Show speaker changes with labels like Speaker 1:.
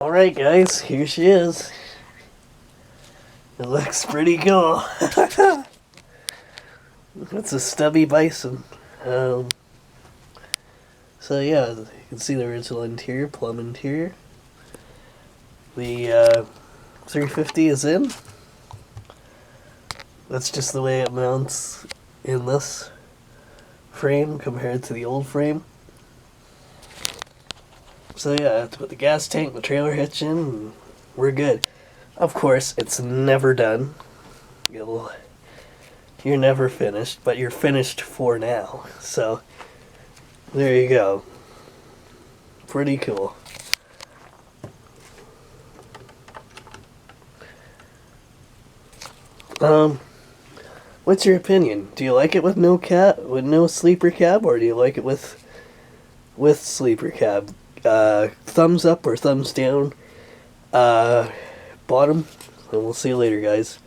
Speaker 1: Alright guys, here she is. It looks pretty cool. It's a stubby bison. So yeah, you can see the original interior, plum interior. The 350 is in. That's just the way it mounts in this frame compared to the old frame. So yeah, I have to put the gas tank, the trailer hitch in, and we're good. Of course, it's never done. You're never finished, but you're finished for now. So, there you go. Pretty cool. What's your opinion? Do you like it with no sleeper cab, or do you like it with sleeper cab? Thumbs up or thumbs down. Bottom. And we'll see you later, guys.